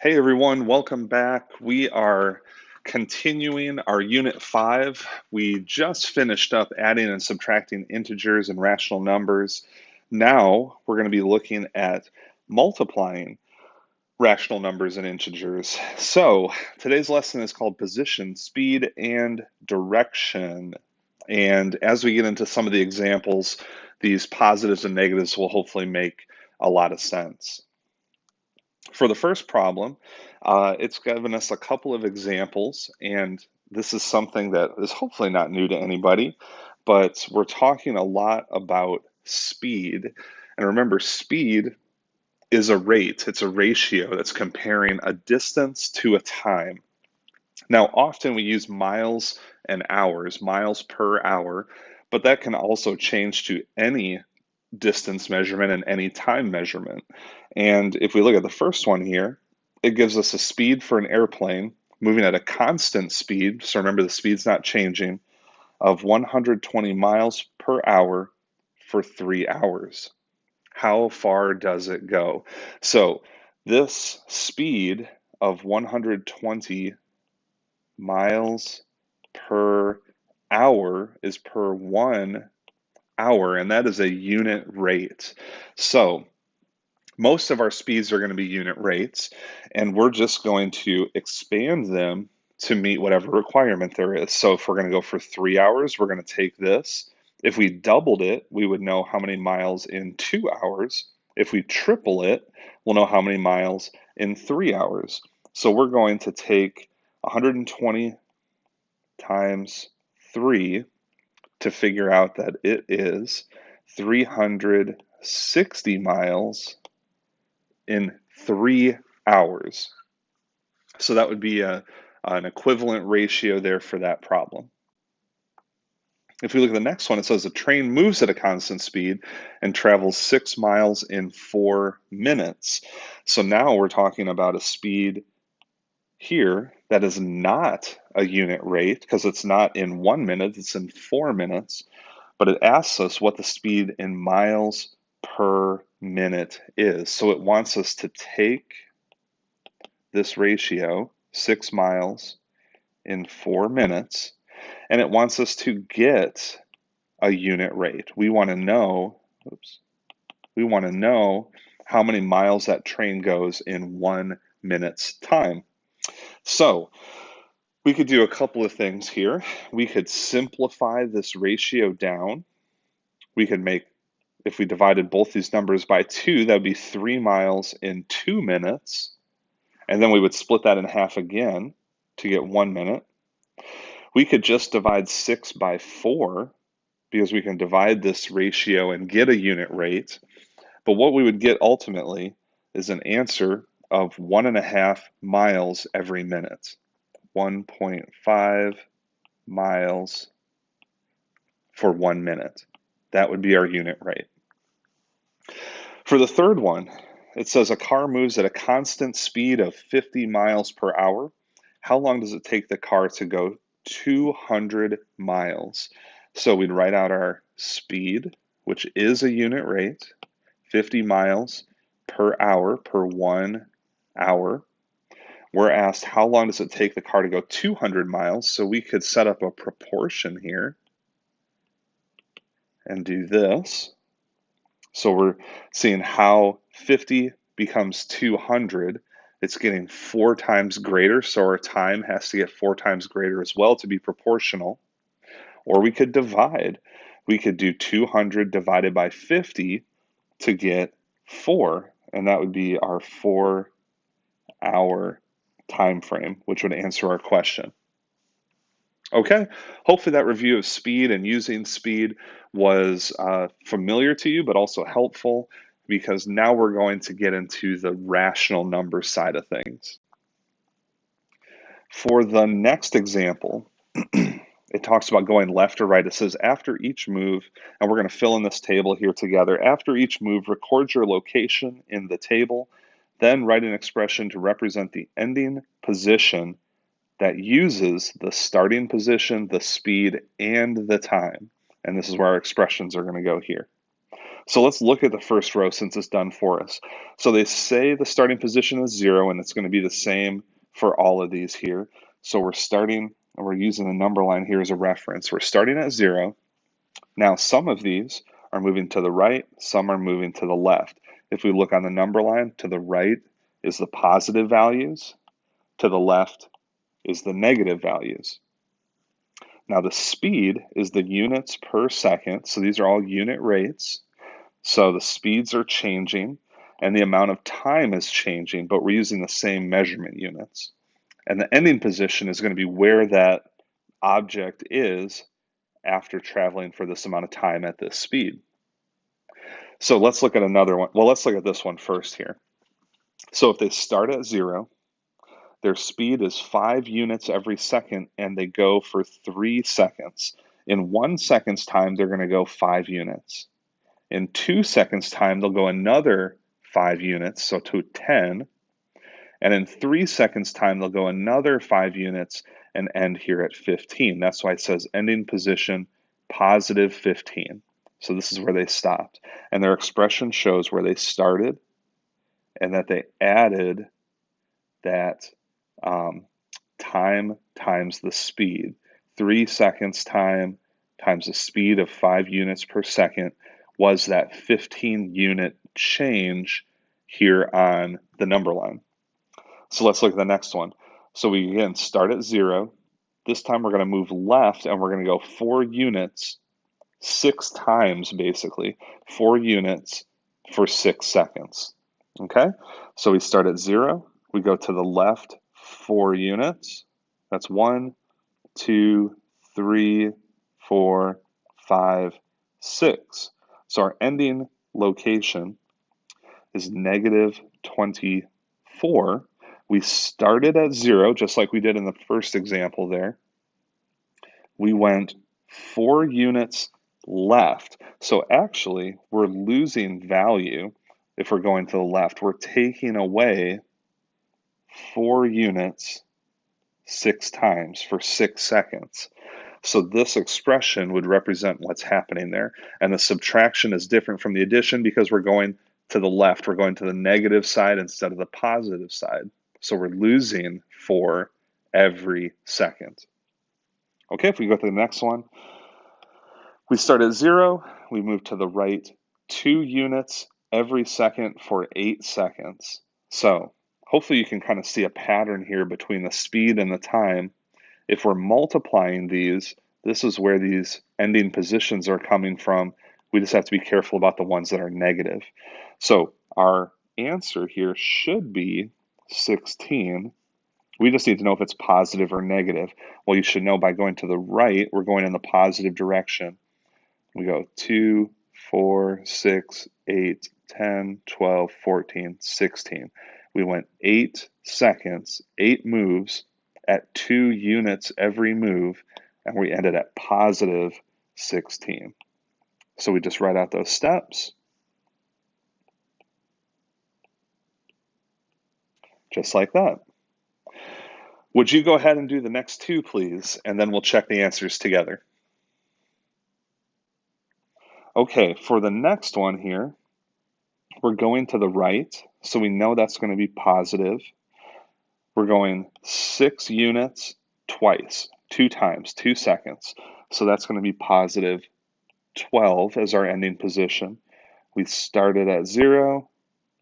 Hey everyone, welcome back. We are continuing our Unit 5. We just finished up adding and subtracting integers and rational numbers. Now we're going to be looking at multiplying rational numbers and integers. So today's lesson is called Position, Speed, and Direction. And as we get into some of the examples, these positives and negatives will hopefully make a lot of sense. For the first problem, it's given us a couple of examples, and this is something that is hopefully not new to anybody, but we're talking a lot about speed. And remember, speed is a rate, it's a ratio that's comparing a distance to a time. Now, often we use miles and hours, miles per hour, but that can also change to any distance measurement and any time measurement. And if we look at the first one here, it gives us a speed for an airplane moving at a constant speed. So remember, the speed's not changing, of 120 miles per hour for 3 hours. How far does it go? So this speed of 120 miles per hour is per 1 hour, and that is a unit rate. So most of our speeds are going to be unit rates, and we're just going to expand them to meet whatever requirement there is. So if we're going to go for 3 hours, we're going to take this. If we doubled it, we would know how many miles in 2 hours. If we triple it, we'll know how many miles in 3 hours. So we're going to take 120 times 3 to figure out that it is 360 miles in 3 hours. So that would be an equivalent ratio there for that problem. If we look at the next one, it says a train moves at a constant speed and travels 6 miles in 4 minutes. So now we're talking about a speed here that is not a unit rate because it's not in 1 minute, it's in 4 minutes. But it asks us what the speed in miles per minute is. So it wants us to take this ratio, 6 miles in 4 minutes, and it wants us to get a unit rate. We want to know, how many miles that train goes in 1 minute's time. So we could do a couple of things here. We could simplify this ratio down. We could make, if we divided both these numbers by 2, that would be 3 miles in 2 minutes. And then we would split that in half again to get 1 minute. We could just divide 6 by 4 because we can divide this ratio and get a unit rate. But what we would get ultimately is an answer of 1.5 miles every minute. 1.5 miles for 1 minute. That would be our unit rate. For the third one, it says a car moves at a constant speed of 50 miles per hour. How long does it take the car to go 200 miles? So we'd write out our speed, which is a unit rate, 50 miles per hour per 1 hour. We're asked how long does it take the car to go 200 miles? So we could set up a proportion here and do this. So we're seeing how 50 becomes 200. It's getting 4 times greater, so our time has to get 4 times greater as well to be proportional. Or we could divide. We could do 200 divided by 50 to get 4, and that would be our 4-hour time frame, which would answer our question. Okay, hopefully that review of speed and using speed was familiar to you, but also helpful because now we're going to get into the rational number side of things. For the next example, it talks about going left or right. It says after each move, and we're going to fill in this table here together. After each move, record your location in the table, then write an expression to represent the ending position that uses the starting position, the speed, and the time. And this is where our expressions are going to go here. So let's look at the first row since it's done for us. So they say the starting position is 0, and it's going to be the same for all of these here. So we're starting, and we're using the number line here as a reference. We're starting at 0. Now some of these are moving to the right, some are moving to the left. If we look on the number line, to the right is the positive values, to the left is the negative values. Now the speed is the units per second, so these are all unit rates. So the speeds are changing and the amount of time is changing, but we're using the same measurement units. And the ending position is going to be where that object is after traveling for this amount of time at this speed. So let's look at another one. Well, let's look at this one first here. So if they start at 0, their speed is 5 units every second, and they go for 3 seconds. In 1 second's time, they're going to go 5 units. In 2 seconds' time, they'll go another 5 units, so to 10. And in 3 seconds' time, they'll go another 5 units and end here at 15. That's why it says ending position positive 15. So this is where they stopped. And their expression shows where they started and that they added that time times the speed. 3 seconds time times the speed of 5 units per second was that 15 unit change here on the number line. So let's look at the next one. So we again start at 0. This time we're going to move left and we're going to go 4 units 6 times, basically 4 units for 6 seconds. Okay, so we start at 0, we go to the left 4 units. That's 1, 2, 3, 4, 5, 6. So our ending location is negative 24. We started at 0, just like we did in the first example there. We went 4 units left. So actually, we're losing value if we're going to the left. We're taking away 4 units 6 times for 6 seconds. So this expression would represent what's happening there. And the subtraction is different from the addition because we're going to the left. We're going to the negative side instead of the positive side. So we're losing 4 every second. Okay, if we go to the next one, we start at 0, we move to the right 2 units every second for 8 seconds. So hopefully you can kind of see a pattern here between the speed and the time. If we're multiplying these, this is where these ending positions are coming from. We just have to be careful about the ones that are negative. So our answer here should be 16. We just need to know if it's positive or negative. Well, you should know by going to the right, we're going in the positive direction. We go 2, 4, 6, 8, 10, 12, 14, 16. We went 8 seconds, 8 moves at 2 units every move, and we ended at positive 16. So we just write out those steps. Just like that. Would you go ahead and do the next 2, please? And then we'll check the answers together. Okay, for the next one here, we're going to the right, so we know that's going to be positive. We're going 6 units twice, 2 times, 2 seconds. So that's going to be positive 12 as our ending position. We started at 0.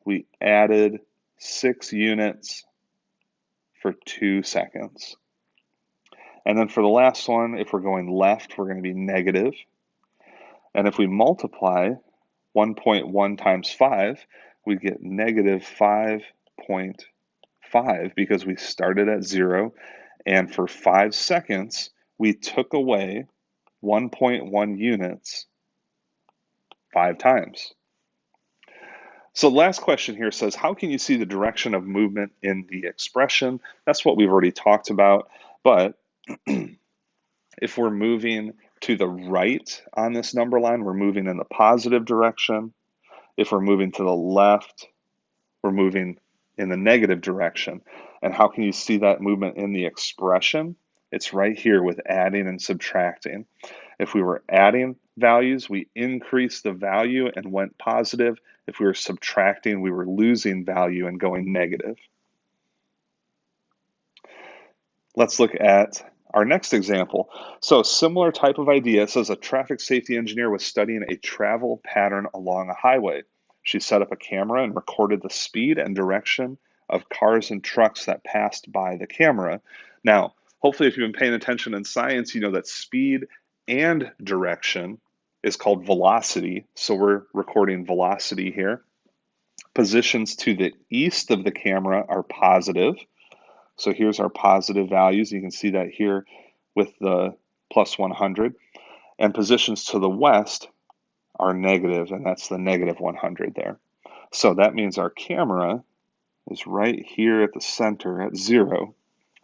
We added 6 units for 2 seconds. And then for the last one, if we're going left, we're going to be negative. And if we multiply 1.1 times 5, we get negative 5.5 because we started at 0. And for 5 seconds, we took away 1.1 units 5 times. So the last question here says, how can you see the direction of movement in the expression? That's what we've already talked about. But if we're moving to the right on this number line, we're moving in the positive direction. If we're moving to the left, we're moving in the negative direction. And how can you see that movement in the expression? It's right here with adding and subtracting. If we were adding values, we increased the value and went positive. If we were subtracting, we were losing value and going negative. Let's look at our next example. So similar type of idea. It says a traffic safety engineer was studying a travel pattern along a highway. She set up a camera and recorded the speed and direction of cars and trucks that passed by the camera. Now, hopefully if you've been paying attention in science, you know that speed and direction is called velocity. So we're recording velocity here. Positions to the east of the camera are positive. So here's our positive values. You can see that here with the plus 100. And positions to the west are negative, and that's the negative 100 there. So that means our camera is right here at the center at 0,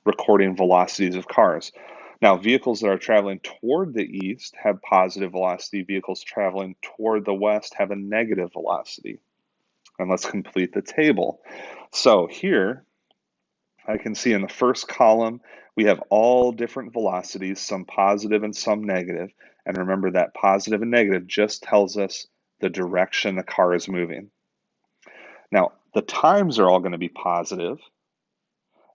recording velocities of cars. Now, vehicles that are traveling toward the east have positive velocity. Vehicles traveling toward the west have a negative velocity. And let's complete the table. So here, I can see in the first column, we have all different velocities, some positive and some negative. And remember that positive and negative just tells us the direction the car is moving. Now, the times are all going to be positive,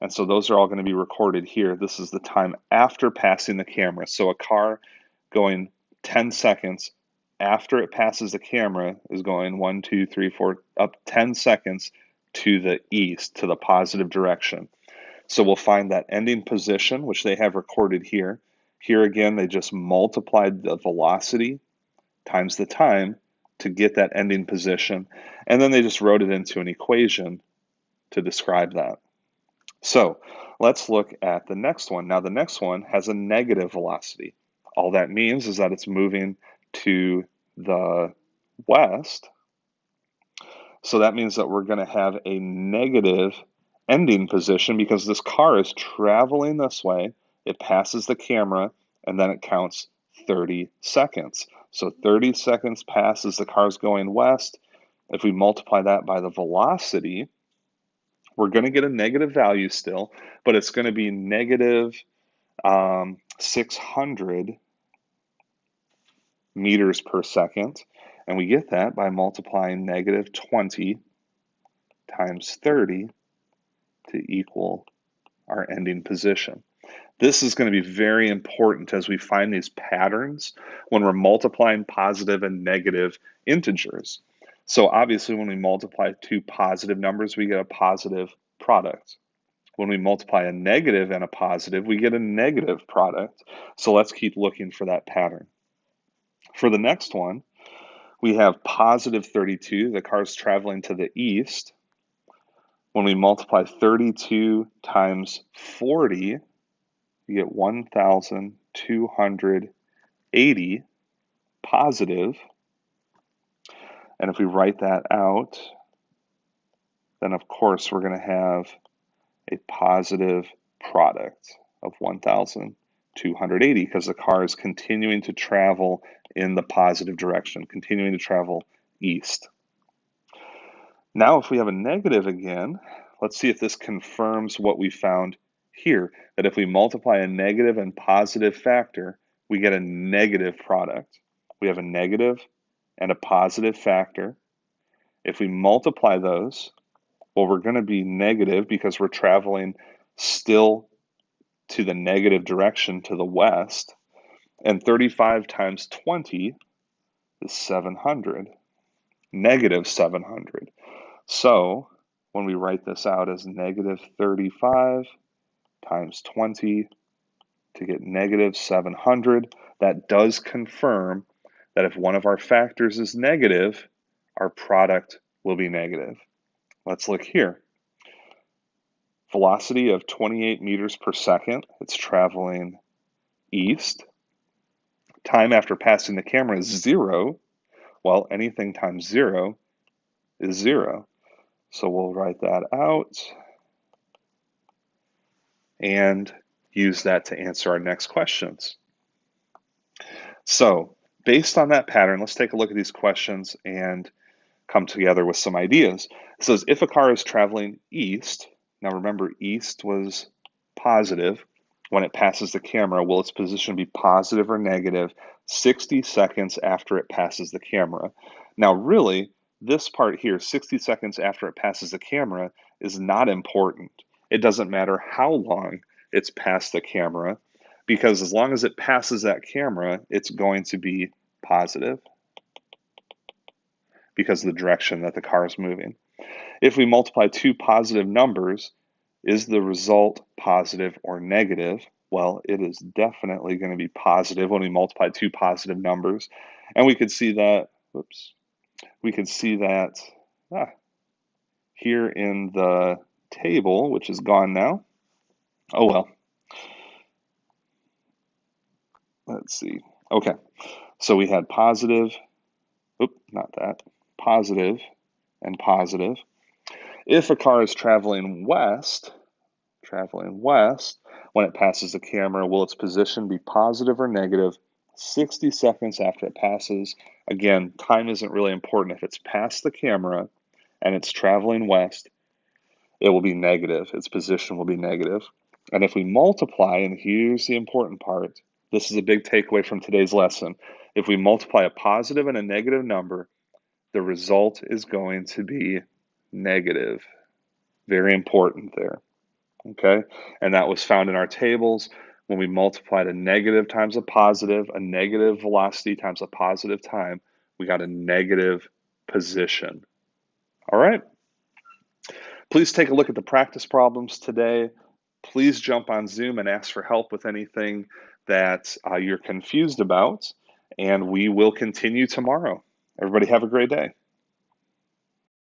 and so those are all going to be recorded here. This is the time after passing the camera. So a car going 10 seconds after it passes the camera is going 1, 2, 3, 4, up 10 seconds to the east, to the positive direction. So we'll find that ending position, which they have recorded here. Here again, they just multiplied the velocity times the time to get that ending position. And then they just wrote it into an equation to describe that. So let's look at the next one. Now the next one has a negative velocity. All that means is that it's moving to the west. So that means that we're going to have a negative ending position because this car is traveling this way. It passes the camera and then it counts 30 seconds. So 30 seconds passes, the car's going west. If we multiply that by the velocity, we're going to get a negative value still, but it's going to be negative 600 meters per second. And we get that by multiplying negative 20 times 30 to equal our ending position. This is going to be very important as we find these patterns when we're multiplying positive and negative integers. So obviously when we multiply two positive numbers, we get a positive product. When we multiply a negative and a positive, we get a negative product. So let's keep looking for that pattern. For the next one, we have positive 32. The car's traveling to the east. When we multiply 32 times 40, you get 1,280 positive. And if we write that out, then of course we're going to have a positive product of 1,280 because the car is continuing to travel in the positive direction, continuing to travel east. Now if we have a negative again, let's see if this confirms what we found here, that if we multiply a negative and positive factor, we get a negative product. We have a negative and a positive factor. If we multiply those, well, we're going to be negative because we're traveling still to the negative direction to the west. And 35 times 20 is 700, negative 700. So when we write this out as negative 35 times 20 to get negative 700, that does confirm that if one of our factors is negative, our product will be negative. Let's look here. Velocity of 28 meters per second. It's traveling east. Time after passing the camera is 0. Well, anything times 0 is 0. So we'll write that out and use that to answer our next questions. So based on that pattern, let's take a look at these questions and come together with some ideas. It says, if a car is traveling east, now remember east was positive, when it passes the camera, will its position be positive or negative 60 seconds after it passes the camera? Now, really, this part here, 60 seconds after it passes the camera, is not important. It doesn't matter how long it's past the camera, because as long as it passes that camera, it's going to be positive because of the direction that the car is moving. If we multiply two positive numbers, is the result positive or negative? Well, it is definitely going to be positive when we multiply two positive numbers. And we could see that, here in the table, which is gone now. Oh well. Let's see. Okay, so we had positive, positive and positive. If a car is traveling west, when it passes the camera, will its position be positive or negative 60 seconds after it passes? Again, time isn't really important. If it's past the camera and it's traveling west, it will be negative. Its position will be negative. And if we multiply, and here's the important part, this is a big takeaway from today's lesson. If we multiply a positive and a negative number, the result is going to be negative. Very important there. Okay, and that was found in our tables when we multiplied a negative times a negative velocity times a positive time, we got a negative position. All right, please take a look at the practice problems today. Please jump on Zoom and ask for help with anything that you're confused about, and we will continue tomorrow. Everybody have a great day.